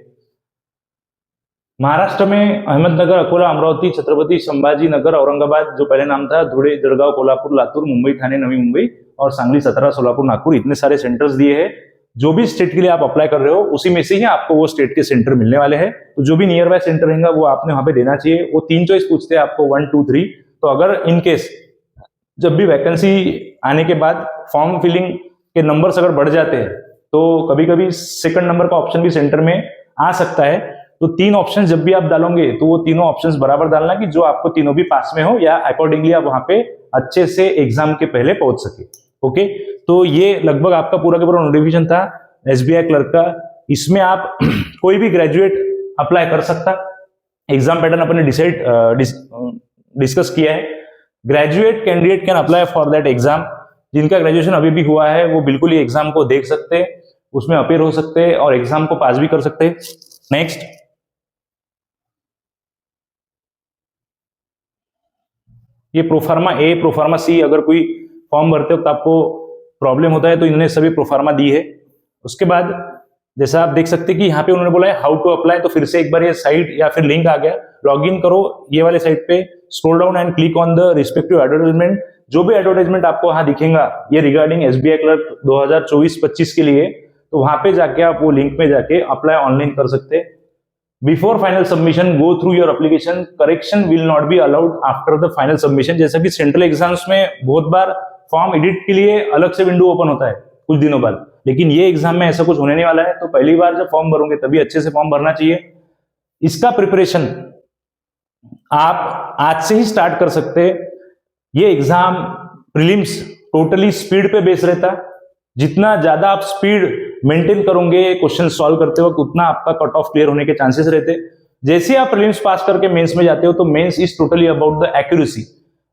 Speaker 1: महाराष्ट्र में अहमदनगर, अकोला, अमरावती, छत्रपति संभाजी नगर, औरंगाबाद जो पहले नाम था, धुळे, जळगाव, कोल्हापुर, लातूर, मुंबई, ठाणे, नवी मुंबई और सांगली, सतारा, सोलापुर, नागपुर, इतने सारे सेंटर्स दिए हैं। जो भी स्टेट के लिए आप अप्लाई कर रहे हो उसी में से ही आपको वो स्टेट के सेंटर मिलने वाले हैं, तो जो भी नियर बाय सेंटर रहेगा वो आपने वहां पे देना चाहिए। वो 3 चॉइस पूछते हैं आपको 1, 2, 3, तो अगर इन केस जब भी वैकेंसी आने के बाद फॉर्म फिलिंग के नंबर्स अगर बढ़ जाते हैं तो कभी कभी सेकंड नंबर का ऑप्शन भी सेंटर में आ सकता है, तो 3 ऑप्शन जब भी आप डालोगे तो वो तीनों ऑप्शंस बराबर डालना कि जो आपको तीनों भी पास में हो या अकॉर्डिंगली आप वहां पे अच्छे से एग्जाम के पहले पहुंच सके। ओके, तो ये लगभग आपका पूरा का पूरा नोटिफिकेशन था एसबीआई क्लर्क का। इसमें आप कोई भी ग्रेजुएट अप्लाई कर सकता। एग्जाम पैटर्न अपने डिस्कस किया है। Graduate candidate can apply for that exam, जिनका ग्रेजुएशन अभी भी हुआ है वो बिल्कुल ही एग्जाम को देख सकते हैं, उसमें अपीयर हो सकते हैं और एग्जाम को पास भी कर सकते हैं। नेक्स्ट, ये प्रोफार्मा ए, प्रोफार्मा सी, अगर कोई फॉर्म भरते हो तो आपको प्रॉब्लम होता है तो इन्होंने सभी प्रोफार्मा दी है। उसके बाद जैसा आप देख सकते हैं कि यहाँ पे उन्होंने बोला है हाउ टू अप्लाई, तो फिर से एक बार ये साइट या फिर लिंक आ गया, लॉग इन करो ये वाले साइट पे, scroll down and click on the respective advertisement. जो भी एडवर्टाइजमेंट आपको वहां दिखेगा ये रिगार्डिंग एसबीआई क्लर्क 2024-25 के लिए, तो वहां पे जाके आप वो लिंक में जाके अप्लाई ऑनलाइन कर सकते हैं। Before final submission go through your application, correction will not be allowed after the final submission. जैसा कि सेंट्रल एग्जाम्स में बहुत बार फॉर्म एडिट के लिए अलग से विंडो ओपन होता है कुछ दिनों बाद, लेकिन ये एग्जाम में ऐसा कुछ होने नहीं वाला है, तो पहली बार जब फॉर्म भरोगे तभी अच्छे से फॉर्म भरना चाहिए। इसका प्रिपरेशन आप आज से ही स्टार्ट कर सकते हैं। ये एग्जाम प्रीलिम्स टोटली स्पीड पे बेस रहता है, जितना ज्यादा आप स्पीड मेंटेन करोगे क्वेश्चन सॉल्व करते वक्त उतना आपका कट ऑफ क्लियर होने के चांसेस रहते। जैसे आप प्रीलिम्स पास करके मेंस में जाते हो तो mains is totally about the accuracy.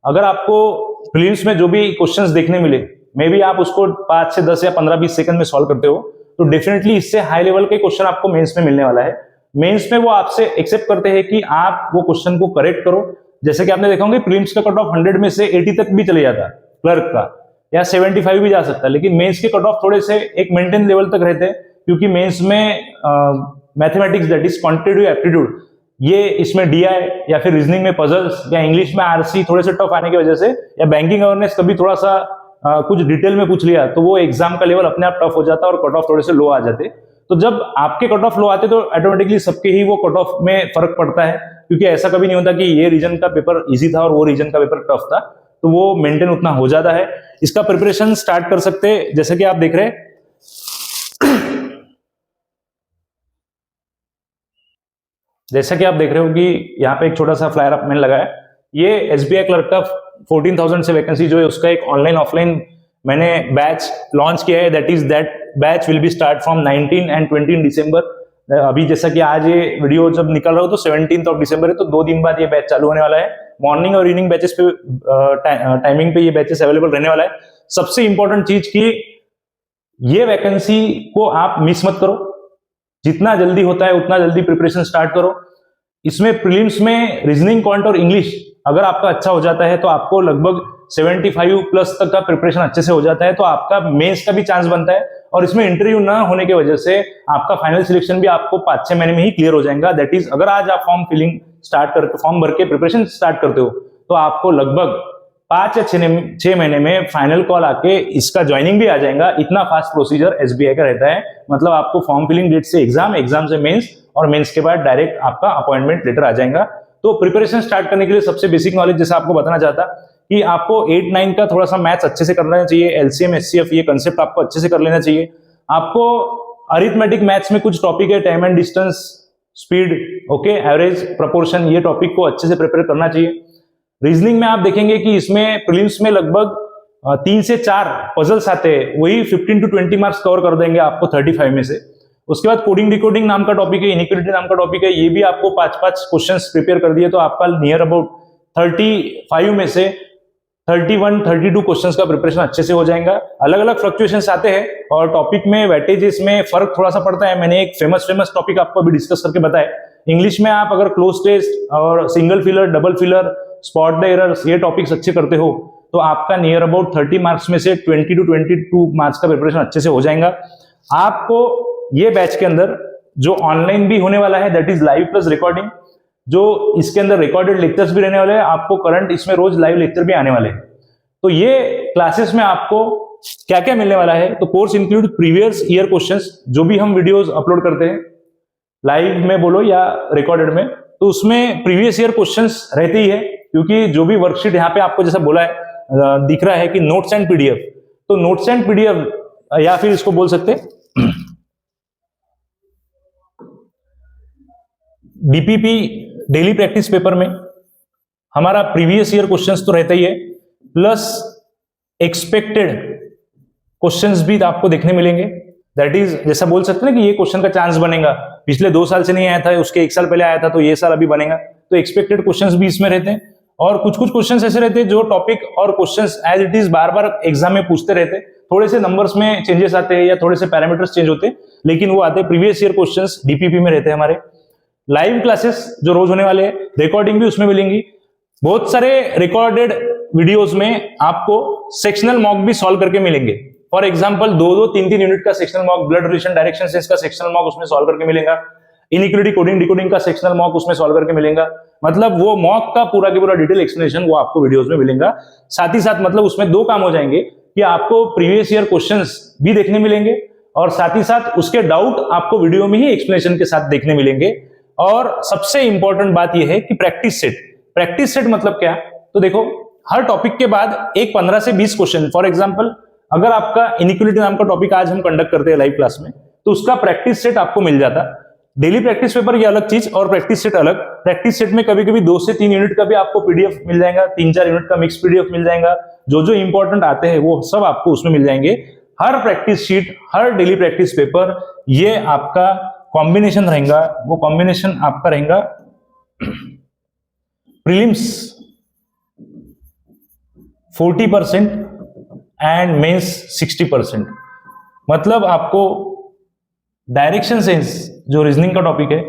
Speaker 1: अगर आपको प्रीलिम्स में जो भी क्वेश्चंस देखने मिले मे बी आप उसको 5 से 10 या 15-20 सेकंड में सॉल्व करते हो, तो डेफिनेटली इससे हाई लेवल के क्वेश्चन आपको मेंस में मिलने वाला है। मेंस में वो आपसे एक्सेप्ट करते हैं कि आप वो क्वेश्चन को करेक्ट करो। जैसे कि आपने देखा होगा प्रीलिम्स का कट ऑफ 100 में से 80 तक भी चले जाता है क्लर्क का, या 75 भी जा सकता है, लेकिन मेंस के कट ऑफ थोड़े से एक मेंटेन लेवल तक रहते हैं, क्योंकि मेंस में mathematics that is quantitative aptitude, ये इसमें डीआई या फिर रीजनिंग में पजल्स या इंग्लिश में आरसी थोड़े से टफ आने की वजह से, या बैंकिंग अवेयरनेस कभी थोड़ा सा कुछ डिटेल में पूछ लिया तो वो एग्जाम का लेवल अपने आप टफ हो जाता है और कट ऑफ थोड़े से लो आ जाते। तो जब आपके कट ऑफ लो आते तो ऑटोमेटिकली सबके ही वो कट ऑफ में फर्क पड़ता है, क्योंकि ऐसा कभी नहीं होता कि ये रीजन का पेपर इजी था और वो रीजन का पेपर टफ था, तो वो मेंटेन उतना हो जाता है। इसका प्रिपरेशन स्टार्ट कर सकते हैं, जैसे कि आप देख रहे हैं जैसा कि आप देख रहे हो कि यहाँ पे एक छोटा सा फ्लायर अप मैंने लगाया। ये एसबीआई क्लर्क का 14,000 से वैकेंसी जो है उसका एक ऑनलाइन ऑफलाइन मैंने बैच लॉन्च किया है। That batch will be start from 19 and 20 दिसंबर। अभी जैसा कि आज ये वीडियो जब निकल रहा हो तो 17 दिसंबर है, तो 2 दिन बाद ये बैच चालू होने वाला है। मॉर्निंग और इवनिंग बैचेस पे टाइमिंग पे ये बैचेस अवेलेबल रहने वाला है। सबसे इंपॉर्टेंट चीज की ये वैकेंसी को आप मिस मत करो, जितना जल्दी होता है उतना जल्दी प्रिपरेशन स्टार्ट करो। इसमें प्रीलिम्स में रीजनिंग, क्वांट और इंग्लिश अगर आपका अच्छा हो जाता है तो आपको लगभग 75 प्लस तक का प्रिपरेशन अच्छे से हो जाता है, तो आपका मेंस का भी चांस बनता है। और इसमें इंटरव्यू ना होने की वजह से आपका फाइनल सिलेक्शन भी आपको 5-6 महीने में ही क्लियर हो जाएगा। दैट इज अगर आज आप फॉर्म भर के प्रिपरेशन स्टार्ट करते हो तो आपको लगभग 5 या 6 महीने में फाइनल कॉल आके इसका ज्वाइनिंग भी आ जाएगा। इतना फास्ट प्रोसीजर एसबीआई का रहता है। मतलब आपको फॉर्म फिलिंग डेट से एग्जाम से मेंस और मेंस के बाद डायरेक्ट आपका अपॉइंटमेंट लेटर आ जाएगा। तो प्रिपरेशन स्टार्ट करने के लिए सबसे बेसिक नॉलेज जैसा आपको बताना चाहता कि आपको 8-9 का थोड़ा सा मैथ्स अच्छे से कर लेना चाहिए, एलसीएम एचसीएफ ये कंसेप्ट आपको अच्छे से कर लेना चाहिए। आपको अरिथमेटिक मैथ्स में कुछ टॉपिक है, time and distance, speed, okay, average, proportion, ये टॉपिक को अच्छे से प्रिपेयर करना चाहिए। रीजनिंग में आप देखेंगे कि इसमें प्रीलिम्स में लगभग 3 से 4 पजल्स आते हैं, वही 15 to 20 मार्क्स कवर कर देंगे आपको 35 में से। उसके बाद कोडिंग डिकोडिंग नाम का टॉपिक है, इनइक्वालिटी नाम का टॉपिक है, ये भी आपको 5-5 क्वेश्चंस प्रिपेयर कर दिए तो आपका नियर अबाउट 35 में से 31-32 क्वेश्चंस का प्रिपरेशन अच्छे से हो जाएगा। अलग अलग फ्लक्चुएशंस आते हैं और टॉपिक में वेटेजेस में फर्क थोड़ा सा पड़ता है। मैंने एक फेमस टॉपिक आपको अभी डिस्कस करके बताया। इंग्लिश में आप अगर क्लोज टेस्ट और single filler, double filler, spot the errors, ये टॉपिक्स अच्छे करते हो तो आपका नियर अबाउट 30 मार्क्स में से 20 to 22 मार्क्स का प्रिपरेशन अच्छे से हो जाएगा। आपको ये बैच के अंदर जो ऑनलाइन भी होने वाला है, that is live plus recording, जो इसके अंदर रिकॉर्डेड लेक्चर्स भी रहने वाले हैं, आपको करंट इसमें रोज लाइव लेक्चर भी आने वाले हैं। तो ये क्लासेस में आपको क्या क्या मिलने वाला है, तो course include previous year questions, जो भी हम वीडियोस अपलोड करते हैं लाइव में बोलो या रिकॉर्डेड में, तो उसमें प्रीवियस ईयर क्वेश्चंस रहते ही है, क्योंकि जो भी वर्कशीट यहाँ पे आपको जैसा बोला है दिख रहा है कि नोट्स एंड पीडीएफ, तो नोट्स एंड पीडीएफ या फिर इसको बोल सकते डीपीपी डेली प्रैक्टिस पेपर में हमारा प्रीवियस ईयर क्वेश्चंस तो रहता ही है, प्लस एक्सपेक्टेड क्वेश्चंस भी आपको देखने मिलेंगे। दैट इज जैसा बोल सकते हैं ना कि ये क्वेश्चन का चांस बनेगा, पिछले 2 साल से नहीं आया था, उसके 1 साल पहले आया था तो ये साल अभी बनेगा, तो एक्सपेक्टेड क्वेश्चंस भी इसमें रहते हैं। और कुछ क्वेश्चंस ऐसे रहते हैं जो टॉपिक और क्वेश्चंस एज इट इज बार बार एग्जाम में पूछते रहते हैं, थोड़े से नंबर्स में चेंजेस आते हैं या थोड़े से पैरामीटर्स चेंज होते हैं, लेकिन वो आते हैं प्रीवियस ईयर क्वेश्चंस डीपीपी में रहते हैं हमारे। लाइव क्लासेस जो रोज होने वाले हैं, रिकॉर्डिंग भी उसमें मिलेंगी। बहुत सारे रिकॉर्डेड वीडियोस में आपको सेक्शनल मॉक भी सॉल्व करके मिलेंगे। फॉर एग्जांपल 2-2, 3-3 यूनिट का sectional mock, blood relation direction sense का सेक्शनल मॉक उसमें सॉल्व करके मिलेगा, इनइक्वालिटी कोडिंग डिकोडिंग का सेक्शनल मॉक उसमें सॉल्व करके मिलेगा। मतलब वो मॉक का पूरा के पूरा डिटेल एक्सप्लेनेशन वो आपको वीडियोस में मिलेगा। साथ ही साथ मतलब उसमें 2 काम हो जाएंगे कि आपको प्रीवियस ईयर क्वेश्चंस भी देखने मिलेंगे और साथ ही साथ उसके डाउट आपको वीडियो में ही एक्सप्लेनेशन के साथ देखने मिलेंगे। और सबसे इंपॉर्टेंट बात यह है कि प्रैक्टिस सेट। प्रैक्टिस सेट मतलब क्या, तो देखो हर टॉपिक के बाद एक 15 से 20 क्वेश्चन, फॉर एग्जांपल अगर आपका इनइक्वालिटी नाम का टॉपिक आज हम कंडक्ट करते हैं लाइव क्लास में, तो उसका प्रैक्टिस सेट आपको मिल जाता। डेली प्रैक्टिस पेपर ये अलग चीज और प्रैक्टिस सेट अलग। प्रैक्टिस सेट में कभी कभी 2 से 3 यूनिट का भी आपको पीडीएफ मिल जाएगा, 3-4 यूनिट का मिक्स पीडीएफ मिल जाएगा, जो जो इंपॉर्टेंट आते हैं वो सब आपको उसमें मिल जाएंगे। हर प्रैक्टिस शीट, हर डेली प्रैक्टिस पेपर, ये आपका कॉम्बिनेशन रहेगा। वो कॉम्बिनेशन आपका रहेगा प्रीलिम्स 40% एंड मेंस 60%। मतलब आपको डायरेक्शन सेंस जो रीजनिंग का टॉपिक है,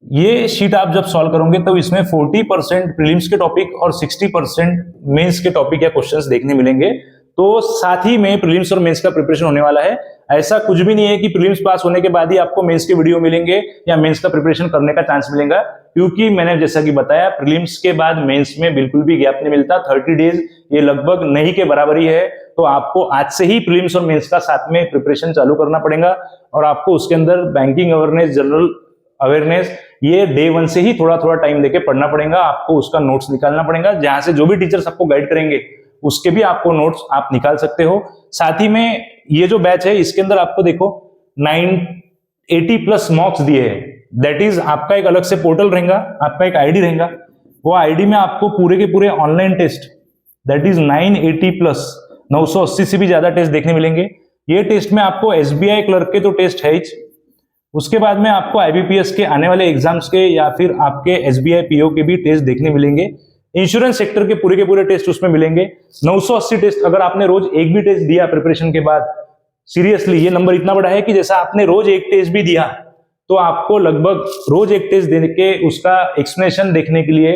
Speaker 1: ये शीट आप जब सॉल्व करोगे तो इसमें 40% प्रीलिम्स के टॉपिक और 60% मेंस के टॉपिक या क्वेश्चंस देखने मिलेंगे। तो साथ ही में प्रीलिम्स और मेंस का प्रिपरेशन होने वाला है। ऐसा कुछ भी नहीं है कि प्रीलिम्स पास होने के बाद ही आपको मेंस के वीडियो मिलेंगे या मेंस का प्रिपरेशन करने का चांस मिलेगा, क्योंकि मैंने जैसा कि बताया प्रीलिम्स के बाद मेंस में बिल्कुल भी गैप नहीं मिलता। 30 डेज ये लगभग नहीं के बराबर ही है। तो आपको आज से ही प्रीलिम्स और मेंस का साथ में प्रिपरेशन चालू करना पड़ेगा और आपको उसके अंदर बैंकिंग अवेयरनेस, जनरल अवेयरनेस, ये डे 1 से ही थोड़ा थोड़ा टाइम देके पढ़ना पड़ेगा। आपको उसका नोट्स निकालना पड़ेगा, जहां से जो भी टीचर्स आपको गाइड करेंगे उसके भी आपको नोट्स आप निकाल सकते हो। साथ ही में ये जो बैच है इसके अंदर आपको देखो 980 प्लस मॉक्स दिए हैं। दैट इज आपका एक अलग से पोर्टल रहेगा, आपका एक आईडी रहेगा, वो आईडी में आपको पूरे के पूरे online test, that is 980 plus 980 से भी ज्यादा टेस्ट देखने मिलेंगे। ये टेस्ट में आपको एसबीआई क्लर्क के तो टेस्ट है ही, उसके बाद में आपको आईबीपीएस के आने वाले एग्जाम्स के या फिर आपके एसबीआई पीओ के भी टेस्ट देखने मिलेंगे। इंश्योरेंस सेक्टर के पूरे टेस्ट उसमें मिलेंगे। 980 टेस्ट अगर आपने रोज एक भी टेस्ट दिया प्रिपरेशन के बाद, सीरियसली ये नंबर इतना बड़ा है कि जैसा आपने रोज एक टेस्ट भी दिया तो आपको लगभग रोज एक टेस्ट देने के उसका एक्सप्लेनेशन देखने के लिए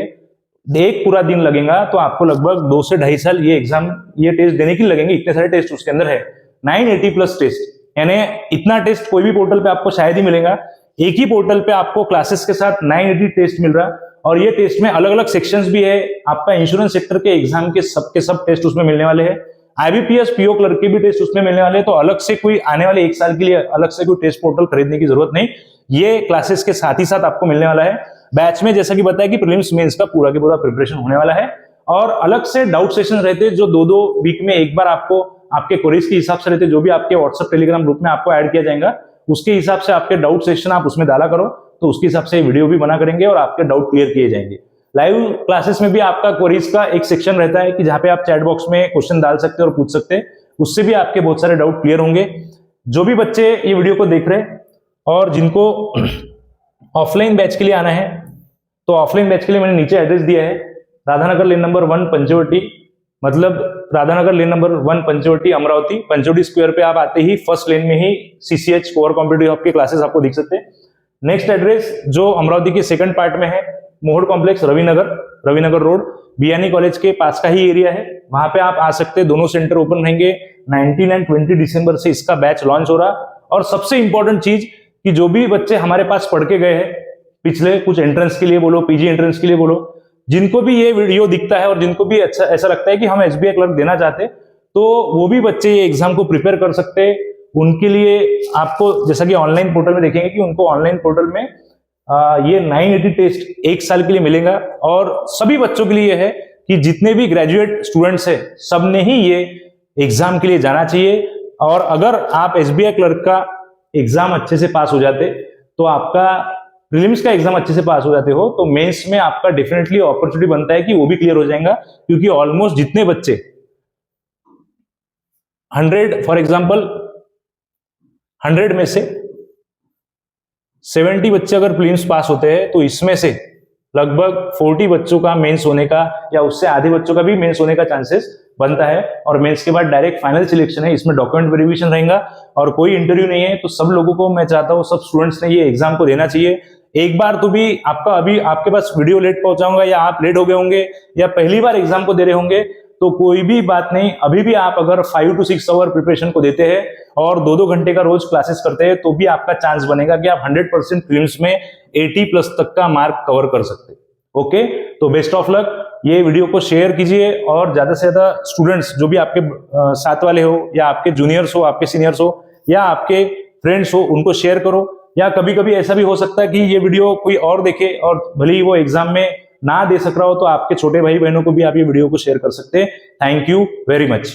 Speaker 1: एक पूरा दिन लगेगा। तो आपको लगभग 2 से 2.5 साल ये टेस्ट देने के लिए लगेंगे, इतने सारे टेस्ट उसके अंदर है। 980 प्लस टेस्ट, यानी इतना टेस्ट कोई भी पोर्टल पे आपको शायद ही मिलेगा। एक ही पोर्टल पे आपको क्लासेस के साथ 980 टेस्ट मिल रहा, और ये टेस्ट में अलग अलग सेक्शंस भी है। आपका इंश्योरेंस सेक्टर के एग्जाम के सब टेस्ट उसमें मिलने वाले हैं। IBPS PO क्लर्क के भी टेस्ट उसमें मिलने वाले हैं। तो अलग से कोई आने वाले 1 साल के लिए अलग से कोई टेस्ट पोर्टल खरीदने की जरूरत नहीं, ये क्लासेस के साथ ही साथ आपको मिलने वाला है। बैच में जैसा कि बताया कि प्रीलिम्स मेंस का पूरा के पूरा प्रिपरेशन होने वाला है, और अलग से डाउट सेशन रहते हैं जो 2-2 वीक में एक बार आपको आपके क्वेरीज के हिसाब से रहते हैं, जो भी आपके व्हाट्सएप टेलीग्राम ग्रुप में आपको ऐड किया जाएगा उसके हिसाब से आपके डाउट सेशन आप उसमें डाला करो, तो उसके हिसाब से वीडियो भी बना करेंगे और आपके डाउट क्लियर किए जाएंगे। लाइव क्लासेस में भी आपका क्वेरीज का एक सेक्शन रहता है कि जहां पे आप चैट बॉक्स में क्वेश्चन डाल सकते हैं और पूछ सकते हैं, उससे भी आपके बहुत सारे डाउट क्लियर होंगे। जो भी बच्चे ये वीडियो को देख रहे हैं और जिनको ऑफलाइन बैच के लिए आना है, तो ऑफलाइन बैच के लिए मैंने नीचे एड्रेस दिया है, राधानगर लेन नंबर 1 पंचवटी, मतलब Radhanagar lane number 1 Panchvati Amravati. Panchvati square पे आप आते ही फर्स्ट लेन में ही CCH कोर कॉम्पिटिटिव हब के क्लासेस आपको दिख सकते हैं। नेक्स्ट एड्रेस जो अमरावती के सेकंड पार्ट में है, मोहड़ complex Ravi Nagar road, Biyani college के पास का ही एरिया है, वहां पे आप आ सकते हैं। दोनों सेंटर ओपन रहेंगे। 19 एंड 20 दिसंबर से इसका बैच लॉन्च हो रहा। और सबसे इंपॉर्टेंट चीज कि जो भी बच्चे हमारे पास पढ़ के गए हैं पिछले कुछ एंट्रेंस के लिए बोलो, PG एंट्रेंस के लिए बोलो, जिनको भी ये वीडियो दिखता है और जिनको भी अच्छा ऐसा लगता है कि हम SBI क्लर्क देना चाहते, तो वो भी बच्चे ये एग्जाम को प्रिपेयर कर सकते हैं। उनके लिए आपको जैसा कि ऑनलाइन पोर्टल में देखेंगे कि उनको ऑनलाइन पोर्टल में ये 980 टेस्ट 1 साल के लिए मिलेगा। और सभी बच्चों के लिए है कि जितने भी ग्रेजुएट स्टूडेंट्स हैं सबने ही ये एग्जाम के लिए जाना चाहिए। और अगर आप SBI क्लर्क का एग्जाम अच्छे से पास हो जाते, तो आपका प्रीलिम्स का एग्जाम अच्छे से पास हो जाते हो, तो मेंस में आपका डेफिनेटली अपॉर्चुनिटी बनता है कि वो भी क्लियर हो जाएगा। क्योंकि ऑलमोस्ट जितने बच्चे 100 फॉर एग्जांपल 100 में से 70 बच्चे अगर प्रीलिम्स पास होते हैं, तो इसमें से लगभग 40 बच्चों का मेंस होने का या उससे आधे बच्चों का भी मेंस होने का चांसेस बनता है। और मेंस के बाद डायरेक्ट फाइनल सिलेक्शन है, इसमें डॉक्यूमेंट वेरिफिकेशन रहेगा और कोई इंटरव्यू नहीं है। तो सब लोगों को मैं चाहता हूं, सब स्टूडेंट्स ने ये एग्जाम को देना चाहिए। एक बार तो भी आपका अभी आपके पास वीडियो लेट पहुंचाऊंगा, या आप लेट हो गए होंगे, या पहली बार एग्जाम को दे रहे होंगे, तो कोई भी बात नहीं। अभी भी आप अगर 5 to 6 आवर प्रिपरेशन को देते हैं और 2-2 घंटे का रोज क्लासेस करते हैं, तो भी आपका चांस बनेगा कि आप 100% प्रीलिम्स में 80 प्लस तक का मार्क कवर कर सकते हैं। ओके, तो बेस्ट ऑफ लक। ये वीडियो को शेयर कीजिए और ज्यादा से ज्यादा स्टूडेंट्स जो भी आपके साथ वाले हो, या आपके जूनियर्स हो, आपके सीनियर्स हो, या आपके फ्रेंड्स हो, उनको शेयर करो। या कभी कभी ऐसा भी हो सकता है कि ये वीडियो कोई और देखे और भले ही वो एग्जाम में ना दे सक रहा हो, तो आपके छोटे भाई बहनों को भी आप ये वीडियो को शेयर कर सकते हैं। Thank you very much.